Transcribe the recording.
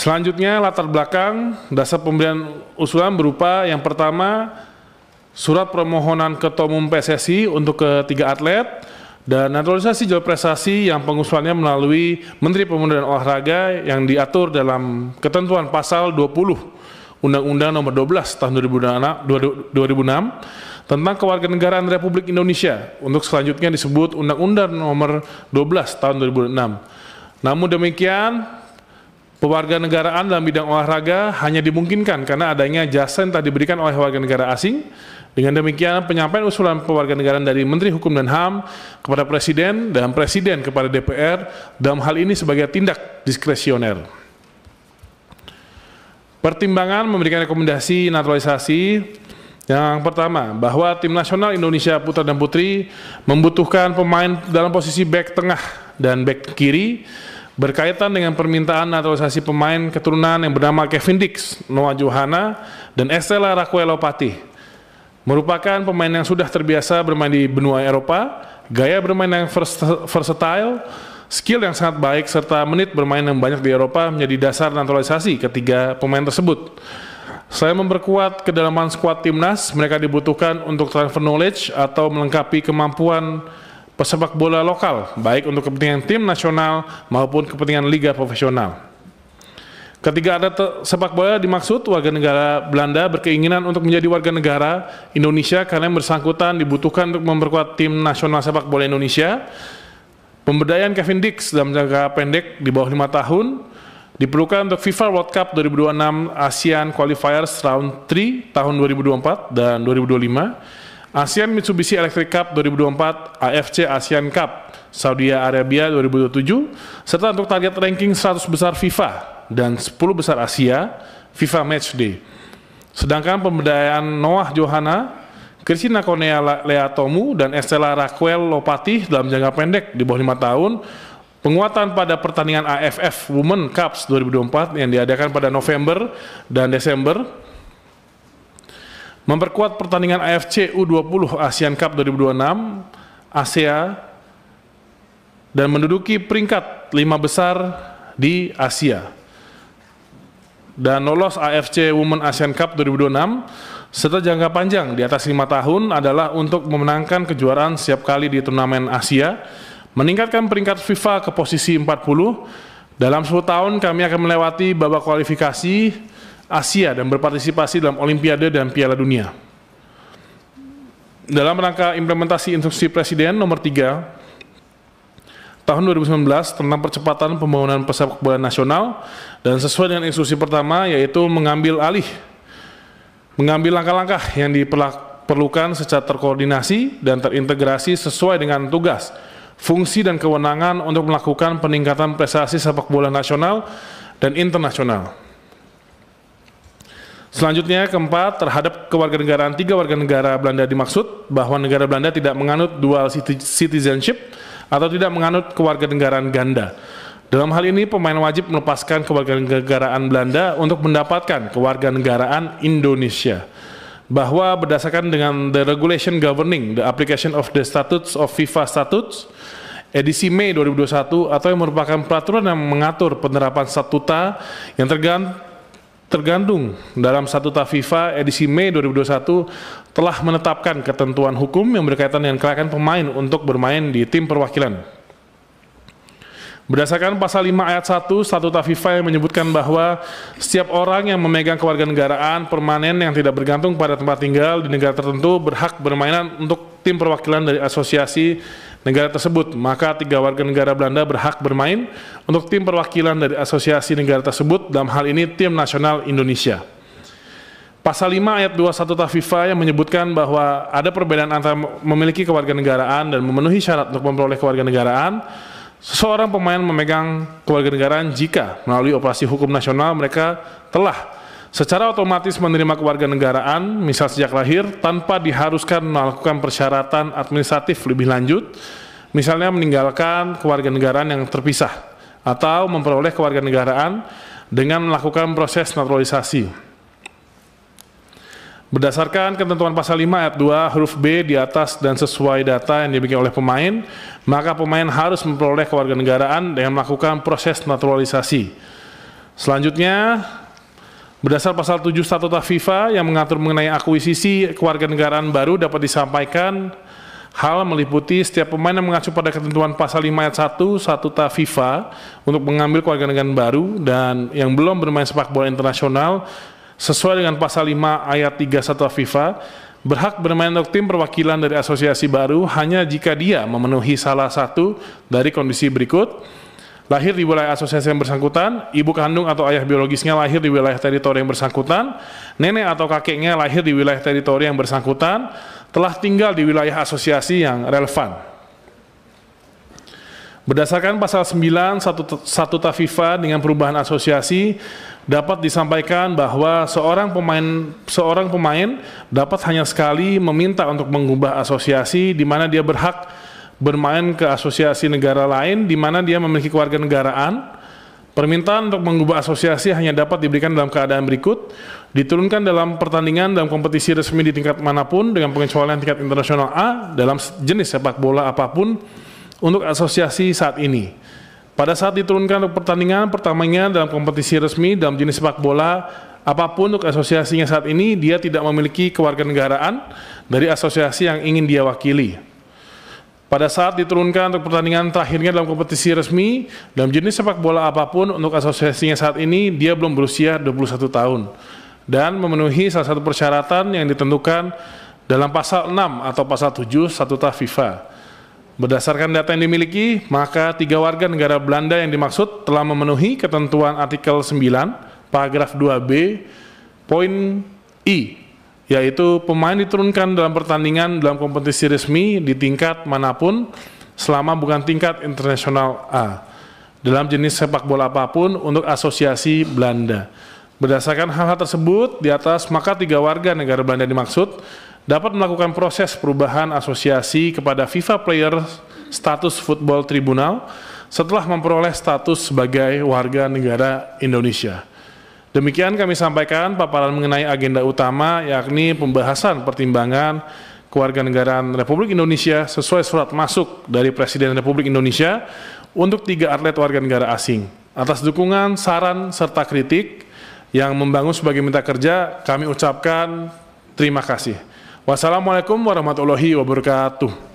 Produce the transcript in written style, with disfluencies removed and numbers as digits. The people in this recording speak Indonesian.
Selanjutnya, latar belakang dasar pemberian usulan berupa yang pertama, surat permohonan Ketua Umum PSSI untuk ketiga atlet, dan naturalisasi jual prestasi yang pengusulannya melalui Menteri Pemuda dan Olahraga yang diatur dalam ketentuan pasal 20 Undang-Undang Nomor 12 Tahun 2006 tentang Kewarganegaraan Republik Indonesia. Untuk selanjutnya disebut Undang-Undang Nomor 12 Tahun 2006. Namun demikian, pewarganegaraan dalam bidang olahraga hanya dimungkinkan karena adanya jasa yang telah diberikan oleh warga negara asing. Dengan demikian, penyampaian usulan pewarganegaraan dari Menteri Hukum dan HAM kepada Presiden dan Presiden kepada DPR dalam hal ini sebagai tindak diskresioner. Pertimbangan memberikan rekomendasi naturalisasi yang pertama, bahwa tim nasional Indonesia putra dan putri membutuhkan pemain dalam posisi bek tengah dan bek kiri berkaitan dengan permintaan naturalisasi pemain keturunan yang bernama Kevin Dix, Noah Johana, dan Estela Raquel Lopati. Merupakan pemain yang sudah terbiasa bermain di benua Eropa, gaya bermain yang versatile, skill yang sangat baik, serta menit bermain yang banyak di Eropa menjadi dasar naturalisasi ketiga pemain tersebut. Selain memperkuat kedalaman skuad timnas, mereka dibutuhkan untuk transfer knowledge atau melengkapi kemampuan pesepak bola lokal, baik untuk kepentingan tim nasional maupun kepentingan liga profesional. Ketiga atlet sepak bola dimaksud warga negara Belanda berkeinginan untuk menjadi warga negara Indonesia karena yang bersangkutan dibutuhkan untuk memperkuat tim nasional sepak bola Indonesia. Pemberdayaan Kevin Dix dalam jangka pendek di bawah 5 tahun diperlukan untuk FIFA World Cup 2026 ASEAN Qualifiers Round 3 tahun 2024 dan 2025, ASEAN Mitsubishi Electric Cup 2024, AFC ASEAN Cup Saudi Arabia 2027, serta untuk target ranking 100 besar FIFA dan 10 besar Asia FIFA Matchday. Sedangkan pemberdayaan Noah Johana, Christina Konea Leatomu, dan Estela Raquel Lopati dalam jangka pendek di bawah 5 tahun, penguatan pada pertandingan AFF Women Cups 2024 yang diadakan pada November dan Desember, memperkuat pertandingan AFC U20 ASEAN Cup 2026, ASEA, dan menduduki peringkat 5 besar di Asia, dan lolos AFC Women ASEAN Cup 2026, serta jangka panjang di atas 5 tahun adalah untuk memenangkan kejuaraan setiap kali di turnamen Asia, meningkatkan peringkat FIFA ke posisi 40. Dalam 10 tahun kami akan melewati babak kualifikasi Asia dan berpartisipasi dalam Olimpiade dan Piala Dunia. Dalam rangka implementasi instruksi Presiden nomor 3 tahun 2019 tentang percepatan pembangunan pesepak bola nasional, dan sesuai dengan instruksi pertama yaitu mengambil langkah-langkah yang diperlukan secara terkoordinasi dan terintegrasi sesuai dengan tugas, fungsi dan kewenangan untuk melakukan peningkatan prestasi sepak bola nasional dan internasional. Selanjutnya, keempat, terhadap kewarganegaraan 3 warga negara Belanda dimaksud bahwa negara Belanda tidak menganut dual citizenship atau tidak menganut kewarganegaraan ganda. Dalam hal ini, pemain wajib melepaskan kewarganegaraan Belanda untuk mendapatkan kewarganegaraan Indonesia. Bahwa berdasarkan dengan The Regulation Governing the Application of the Statutes of FIFA Statutes, edisi Mei 2021, atau yang merupakan peraturan yang mengatur penerapan statuta yang tergandung dalam Statuta FIFA edisi Mei 2021 telah menetapkan ketentuan hukum yang berkaitan dengan kelayakan pemain untuk bermain di tim perwakilan. Berdasarkan pasal 5 ayat 1 Statuta FIFA yang menyebutkan bahwa setiap orang yang memegang kewarganegaraan permanen yang tidak bergantung pada tempat tinggal di negara tertentu berhak bermainan untuk tim perwakilan dari asosiasi negara tersebut. Maka 3 warga negara Belanda berhak bermain untuk tim perwakilan dari asosiasi negara tersebut, dalam hal ini tim nasional Indonesia. Pasal 5 ayat 2 Statuta FIFA yang menyebutkan bahwa ada perbedaan antara memiliki kewarganegaraan dan memenuhi syarat untuk memperoleh kewarganegaraan. Seseorang pemain memegang kewarganegaraan jika melalui operasi hukum nasional mereka telah secara otomatis menerima kewarganegaraan, misal sejak lahir, tanpa diharuskan melakukan persyaratan administratif lebih lanjut, misalnya meninggalkan kewarganegaraan yang terpisah, atau memperoleh kewarganegaraan dengan melakukan proses naturalisasi. Berdasarkan ketentuan pasal 5 ayat 2 huruf B di atas dan sesuai data yang dimiliki oleh pemain, maka pemain harus memperoleh kewarganegaraan dengan melakukan proses naturalisasi. Selanjutnya, berdasar pasal 7 Statuta FIFA yang mengatur mengenai akuisisi kewarganegaraan baru dapat disampaikan hal meliputi setiap pemain yang mengacu pada ketentuan pasal 5 ayat 1 Statuta FIFA untuk mengambil kewarganegaraan baru dan yang belum bermain sepak bola internasional sesuai dengan pasal 5 ayat 3 Statuta FIFA berhak bermain untuk tim perwakilan dari asosiasi baru hanya jika dia memenuhi salah satu dari kondisi berikut: lahir di wilayah asosiasi yang bersangkutan, ibu kandung atau ayah biologisnya lahir di wilayah teritori yang bersangkutan, nenek atau kakeknya lahir di wilayah teritori yang bersangkutan, telah tinggal di wilayah asosiasi yang relevan. Berdasarkan pasal 9 Statuta FIFA dengan perubahan asosiasi, dapat disampaikan bahwa seorang pemain dapat hanya sekali meminta untuk mengubah asosiasi di mana dia berhak bermain ke asosiasi negara lain di mana dia memiliki kewarganegaraan. Permintaan untuk mengubah asosiasi hanya dapat diberikan dalam keadaan berikut: diturunkan dalam pertandingan dalam kompetisi resmi di tingkat manapun dengan pengecualian tingkat internasional A dalam jenis sepak bola apapun untuk asosiasi saat ini. Pada saat diturunkan untuk pertandingan pertamanya dalam kompetisi resmi dalam jenis sepak bola apapun untuk asosiasinya saat ini, dia tidak memiliki kewarganegaraan dari asosiasi yang ingin dia wakili. Pada saat diturunkan untuk pertandingan terakhirnya dalam kompetisi resmi dalam jenis sepak bola apapun untuk asosiasinya saat ini, dia belum berusia 21 tahun dan memenuhi salah satu persyaratan yang ditentukan dalam pasal 6 atau pasal 7 Statuta FIFA. Berdasarkan data yang dimiliki, maka 3 warga negara Belanda yang dimaksud telah memenuhi ketentuan artikel 9 paragraf 2B poin I, yaitu pemain diturunkan dalam pertandingan dalam kompetisi resmi di tingkat manapun selama bukan tingkat internasional A dalam jenis sepak bola apapun untuk asosiasi Belanda. Berdasarkan hal-hal tersebut di atas, maka 3 warga negara Belanda dimaksud dapat melakukan proses perubahan asosiasi kepada FIFA Player Status Football Tribunal setelah memperoleh status sebagai warga negara Indonesia. Demikian kami sampaikan paparan mengenai agenda utama, yakni pembahasan pertimbangan kewarganegaraan Republik Indonesia sesuai surat masuk dari Presiden Republik Indonesia untuk 3 atlet warga negara asing. Atas dukungan, saran, serta kritik yang membangun sebagai mitra kerja, kami ucapkan terima kasih. Wassalamualaikum warahmatullahi wabarakatuh.